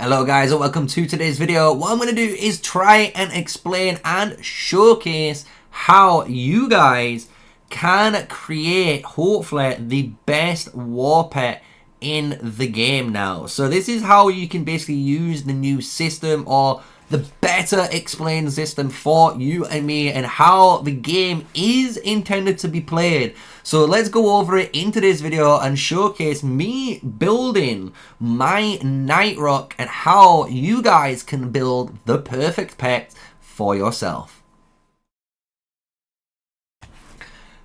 Hello guys and welcome to today's video. What I'm going to do is try and explain and showcase how you guys can create hopefully the best WARPET in the game now. So this is how you can basically use the new system or the better explained system for you and me and how the game is intended to be played. So let's go over it in today's video and showcase me building my Night Rock and how you guys can build the perfect pet for yourself.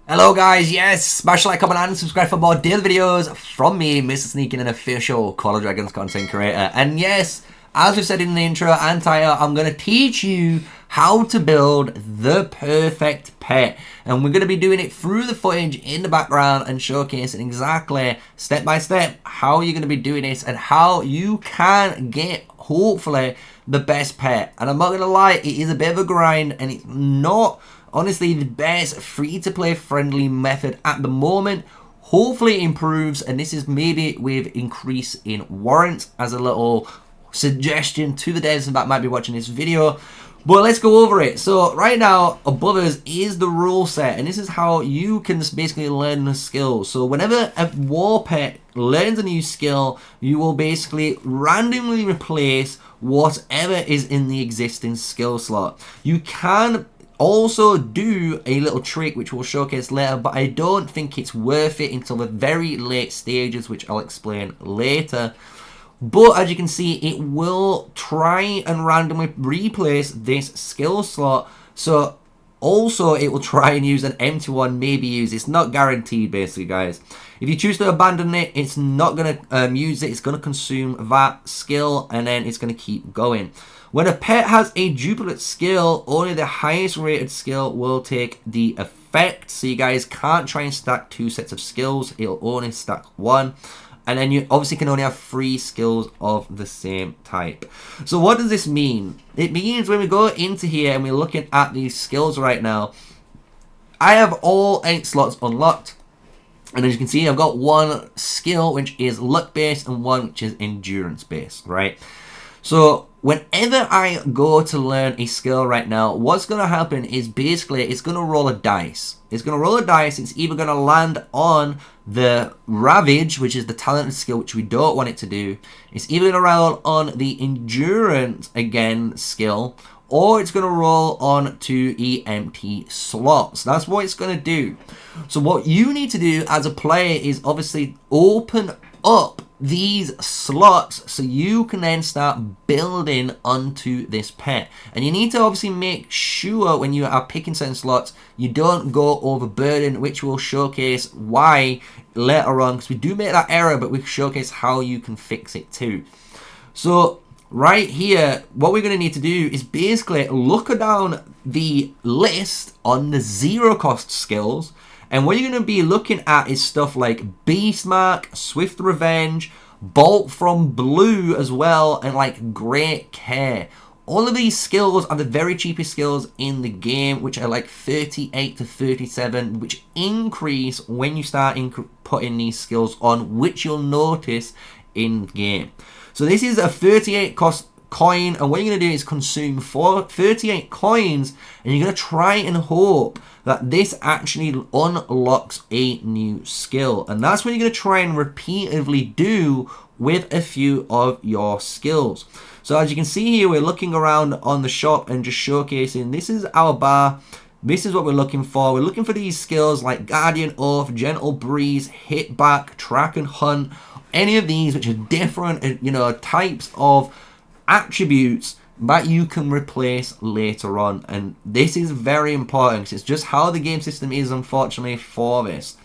Hello guys, yes, smash the like, comment and subscribe for more daily videos from me, MrSneakyy, an official Call of Dragons content creator. And yes, as we said in the intro and title, I'm going to teach you how to build the perfect pet. And we're going to be doing it through the footage in the background and showcasing exactly step by step how you're going to be doing this and how you can get hopefully the best pet. And I'm not going to lie, it is a bit of a grind and it's not honestly the best free-to-play friendly method at the moment. Hopefully it improves, and this is maybe with increase in warrants as a little suggestion to the devs that might be watching this video. But let's go over it. So right now above us is the rule set, and this is how you can basically learn the skills. So whenever a WARPET learns a new skill, you will basically randomly replace whatever is in the existing skill slot. You can also do a little trick which we'll showcase later, but I don't think it's worth it until the very late stages, which I'll explain later. But as you can see, it will try and randomly replace this skill slot. So also it will try and use an empty one, maybe use. It's not guaranteed basically, guys. If you choose to abandon it, it's not going to use it. It's going to consume that skill and then it's going to keep going. When a pet has a duplicate skill, only the highest rated skill will take the effect. So you guys can't try and stack two sets of skills. It'll only stack one. And then you obviously can only have 3 skills of the same type. So what does this mean? It means when we go into here and we're looking at these skills right now, I have all 8 slots unlocked. And as you can see, I've got one skill which is luck based and one which is endurance based, right? So whenever I go to learn a skill right now, what's going to happen is basically it's going to roll a dice. It's going to roll a dice. It's either going to land on the Ravage, which is the talented skill, which we don't want it to do. It's either going to roll on the endurance again skill, or it's going to roll on to the empty slots. That's what it's going to do. So what you need to do as a player is obviously open up these slots so you can then start building onto this pet. And you need to obviously make sure when you are picking certain slots you don't go overburdened, which will showcase why later on, because we do make that error, but we showcase how you can fix it too. So right here, what we're going to need to do is basically look down the list on the 0 cost skills. And what you're going to be looking at is stuff like Beast Mark, Swift Revenge, Bolt from Blue as well, and like Great Care. All of these skills are the very cheapest skills in the game, which are like 38 to 37, which increase when you start putting these skills on, which you'll notice in game. So this is a 38 cost coin, and what you're going to do is consume 38 coins, and you're going to try and hope that this actually unlocks a new skill. And that's what you're going to try and repeatedly do with a few of your skills. So as you can see here, we're looking around on the shop and just showcasing, this is our bar. This is what we're looking for. We're looking for these skills like Guardian Oath, Gentle Breeze, Hit Back, Track and Hunt, any of these which are different, you know, types of attributes that you can replace later on. And this is very important because it's just how the game system is, unfortunately, for this.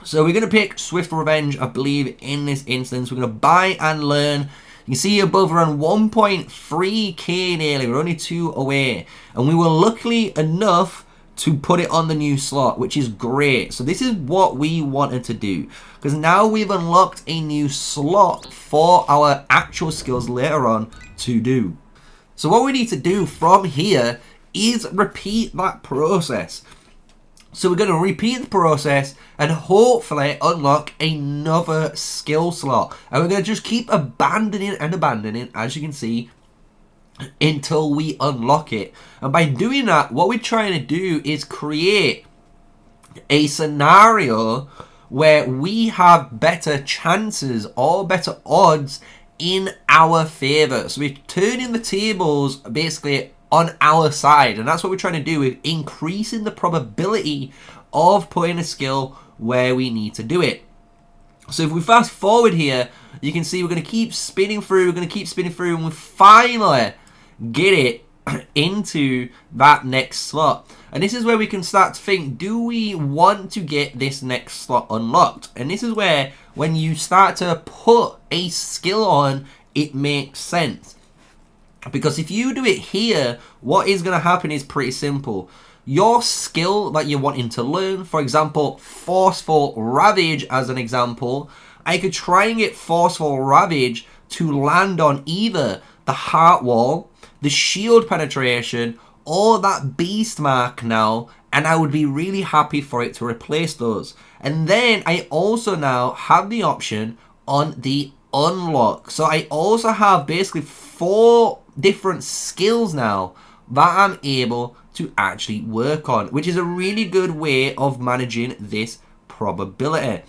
So we're going to pick Swift Revenge, I believe, in this instance. We're going to buy and learn. You can see above we're on 1.3k nearly. We're only 2 away. And we were lucky enough to put it on the new slot, which is great. So this is what we wanted to do, because now we've unlocked a new slot for our actual skills later on to do. So what we need to do from here is repeat that process. So we're going to repeat the process and hopefully unlock another skill slot. And we're going to just keep abandoning and abandoning, as you can see, until we unlock it. And by doing that, what we're trying to do is create a scenario where we have better chances or better odds in our favor. So we're turning the tables basically on our side, and that's what we're trying to do, with increasing the probability of putting a skill where we need to do it. So if we fast forward here, you can see we're going to keep spinning through, and we finally get it into that next slot. And this is where we can start to think, do we want to get this next slot unlocked? And this is where, when you start to put a skill on, it makes sense. Because if you do it here, what is going to happen is pretty simple. Your skill that you're wanting to learn, for example, Forceful Ravage as an example, I could try and get Forceful Ravage to land on either the Heart Wall, the Shield Penetration, or that Beast Mark now, and I would be really happy for it to replace those. And then I also now have the option on the Unlock. So I also have basically 4 different skills now that I'm able to actually work on, which is a really good way of managing this probability.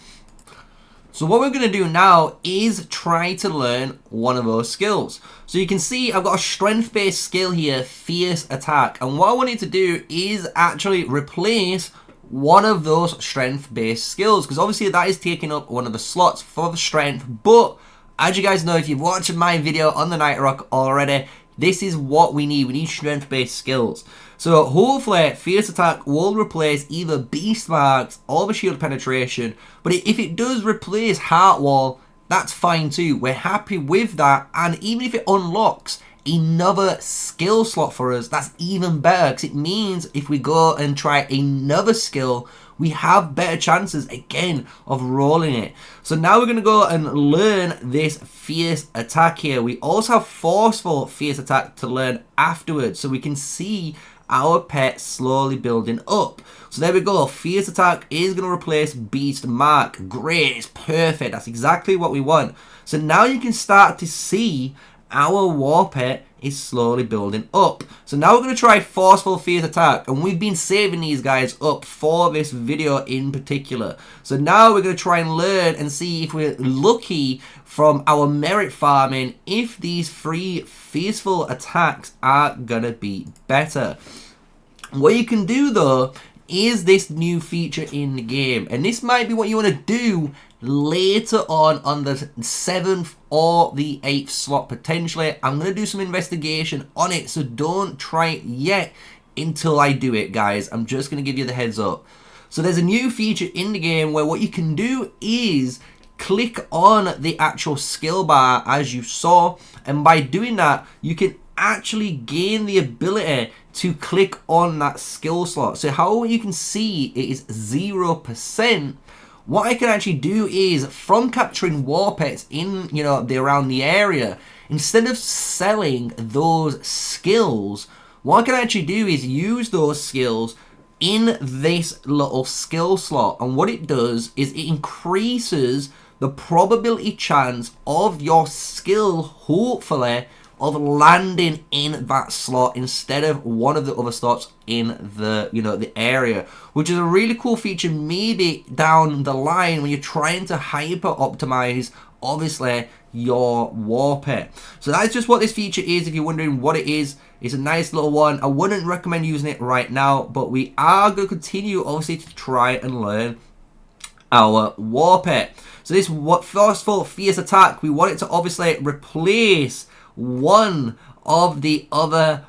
So what we're going to do now is try to learn one of those skills. So you can see I've got a strength-based skill here, Fierce Attack, and what I wanted to do is actually replace one of those strength-based skills, because obviously that is taking up one of the slots for the strength. But as you guys know, if you've watched my video on the Night Rock already, this is what we need. We need strength-based skills. So hopefully Fierce Attack will replace either Beast Marks or the Shield Penetration. But if it does replace Heart Wall, that's fine too. We're happy with that. And even if it unlocks another skill slot for us, that's even better, because it means if we go and try another skill, we have better chances again of rolling it. So now we're going to go and learn this Fierce Attack here. We also have Forceful Fierce Attack to learn afterwards, so we can see our pet slowly building up. So there we go. Fierce Attack is going to replace Beast Mark. Great, it's perfect. That's exactly what we want. So now you can start to see our WARPET is slowly building up. So now we're going to try Forceful Fierce Attack, and we've been saving these guys up for this video in particular. So now we're going to try and learn and see if we're lucky from our merit farming, if these 3 Fierceful Attacks are going to be better. What you can do though is this new feature in the game, and this might be what you want to do later on the 7th or the 8th slot potentially. I'm going to do some investigation on it, so don't try it yet until I do it, guys. I'm just going to give you the heads up. So there's a new feature in the game where what you can do is click on the actual skill bar as you saw, and by doing that you can actually gain the ability to click on that skill slot. So how you can see it is 0%. What I can actually do is, from capturing WARPETs in, around the area, instead of selling those skills, what I can actually do is use those skills in this little skill slot. And what it does is it increases the probability chance of your skill, hopefully, of landing in that slot instead of one of the other slots in the the area, which is a really cool feature maybe down the line when you're trying to hyper optimize obviously your WARPET. So that's just what this feature is. If you're wondering what it is, it's a nice little one. I wouldn't recommend using it right now, but we are going to continue obviously to try and learn our WARPET. So this Forceful Fierce Attack, we want it to obviously replace one of the other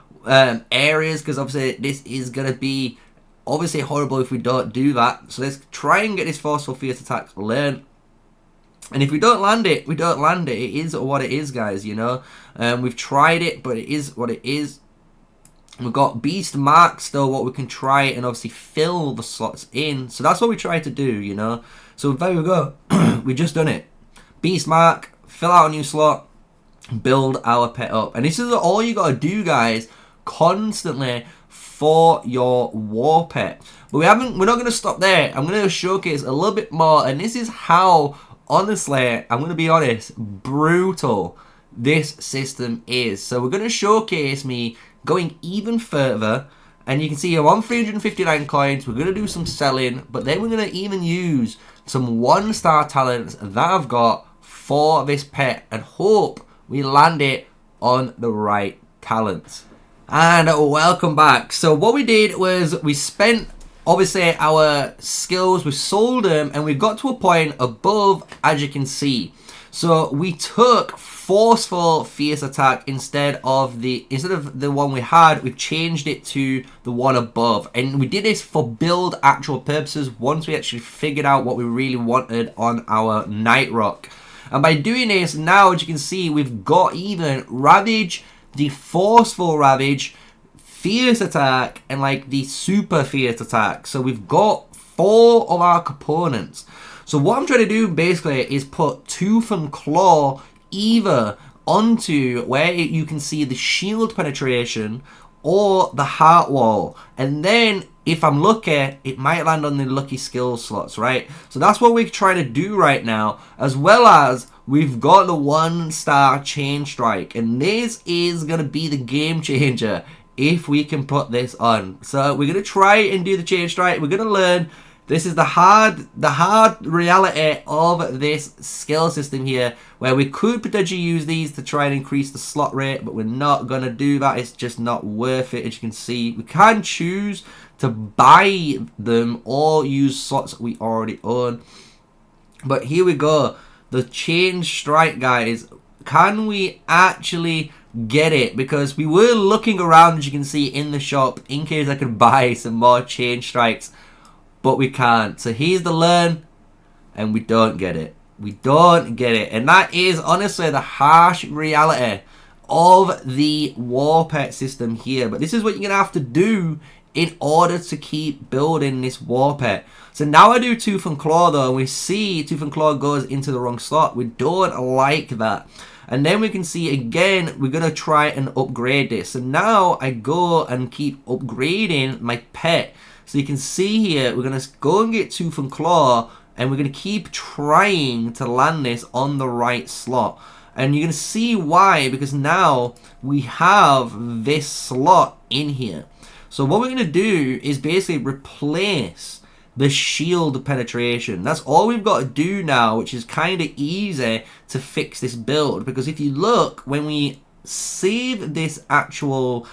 areas, because obviously this is going to be obviously horrible if we don't do that. So let's try and get this Forceful Fierce Attack learned. And if we don't land it, we don't land it. It is what it is, guys, we've tried it, but it is what it is. We've got Beast Mark still, what we can try and obviously fill the slots in. So that's what we try to do, So there we go. We just done it. Beast Mark, fill out a new slot, build our pet up. And this is all you got to do, guys, constantly for your WARPET. But we're not going to stop there. I'm going to showcase a little bit more, and this is how, honestly, I'm going to be honest, brutal this system is. So we're going to showcase me going even further, and you can see I'm on 359 coins. We're going to do some selling, but then we're going to even use some 1-star talents that I've got for this pet and hope we land it on the right talents. And welcome back. So what we did was we spent obviously our skills, we sold them, and we got to a point above, as you can see. So we took forceful fierce attack instead of the one we had. We've changed it to the one above, and we did this for build actual purposes once we actually figured out what we really wanted on our Night Rock. And by doing this, now as you can see, we've got even Ravage, the forceful Ravage, fierce attack, and like the super fierce attack. So we've got 4 of our components. So what I'm trying to do basically is put Tooth and Claw either onto where you can see the shield penetration or the heart wall, and then if I'm lucky, it might land on the lucky skill slots, right? So that's what we're trying to do right now, as well as we've got the 1-star chain strike, and this is going to be the game changer if we can put this on. So we're going to try and do the chain strike. We're going to learn. This is the hard reality of this skill system here, where we could potentially use these to try and increase the slot rate, but we're not going to do that. It's just not worth it. As you can see, we can choose to buy them or use slots that we already own. But here we go. The chain strike, guys. Can we actually get it? Because we were looking around, as you can see, in the shop in case I could buy some more chain strikes, but we can't. So here's the learn, and we don't get it. We don't get it. And that is honestly the harsh reality of the WARPET system here. But this is what you're going to have to do in order to keep building this WARPET. So now I do Tooth and Claw though, and we see Tooth and Claw goes into the wrong slot. We don't like that. And then we can see again, we're going to try and upgrade this. So now I go and keep upgrading my pet. So you can see here, we're going to go and get Tooth and Claw, and we're going to keep trying to land this on the right slot. And you're going to see why, because now we have this slot in here. So what we're going to do is basically replace the shield penetration. That's all we've got to do now, which is kind of easy to fix this build. Because if you look, when we save this actual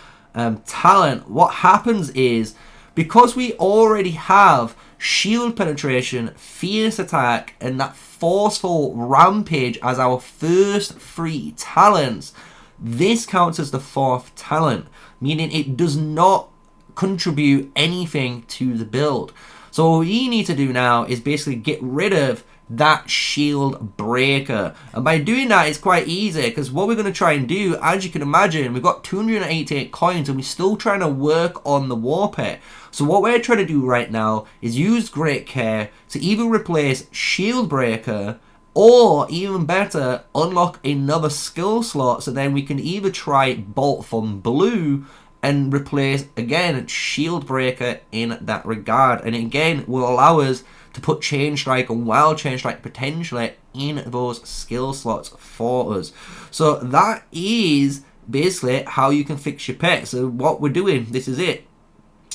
talent, what happens is, because we already have shield penetration, fierce attack, and that forceful rampage as our first 3 talents, this counts as the 4th talent, meaning it does not contribute anything to the build. So what we need to do now is basically get rid of that shield breaker, and by doing that it's quite easy, because what we're going to try and do, as you can imagine, we've got 288 coins and we're still trying to work on the WARPET. So what we're trying to do right now is use great care to either replace shield breaker, or even better, unlock another skill slot, so then we can either try bolt from blue and replace again shield breaker in that regard, and again will allow us to put chain strike and wild chain strike potentially in those skill slots for us. So that is basically how you can fix your pet. So what we're doing, this is it.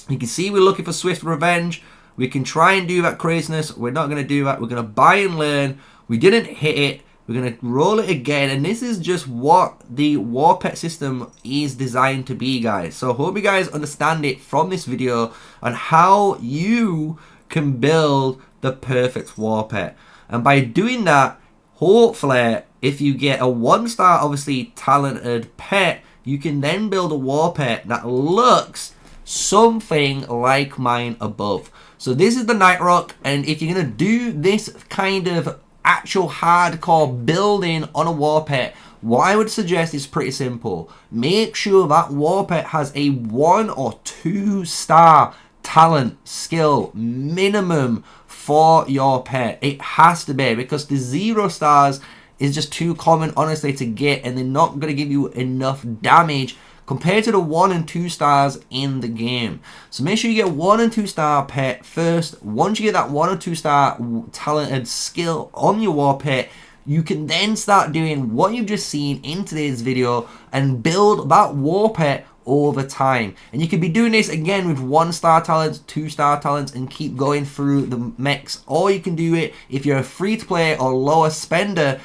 You can see we're looking for swift revenge. We can try and do that craziness. We're not going to do that. We're going to buy and learn. We didn't hit it. We're going to roll it again, and this is just what the WARPET system is designed to be, guys. So I hope you guys understand it from this video on how you can build the perfect WARPET. And by doing that, hopefully, if you get a 1-star, obviously talented pet, you can then build a WARPET that looks something like mine above. So this is the Night Rock, and if you're going to do this kind of actual hardcore building on a WARPET, what I would suggest is pretty simple. Make sure that WARPET has a 1 or 2-star talent skill minimum for your pet. It has to be, because the 0 stars is just too common, honestly, to get, and they're not going to give you enough damage compared to the 1 and 2 stars in the game. So make sure you get 1 and 2 star pet first. Once you get that 1 or 2 star talented skill on your WARPET, you can then start doing what you've just seen in today's video and build that WARPET over time. And you could be doing this again with 1 star talents, 2 star talents, and keep going through the mechs. Or you can do it if you're a free to play or lower spender.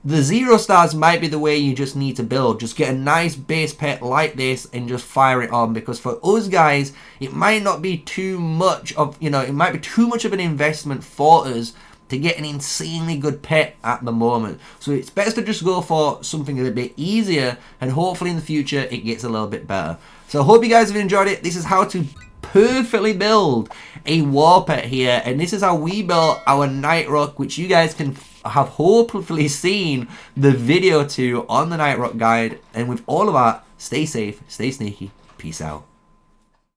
The 0 stars might be the way you just need to build. Just get a nice base pet like this and just fire it on, because for us guys, it might not be too much of, it might be too much of an investment for us to get an insanely good pet at the moment. So it's best to just go for something a little bit easier, and hopefully in the future it gets a little bit better. So I hope you guys have enjoyed it. This is how to perfectly build a WARPET here, and this is how we built our Night Rock, which you guys can have hopefully seen the video to on the Night Rock guide. And with all of that, stay safe, stay sneaky, peace out.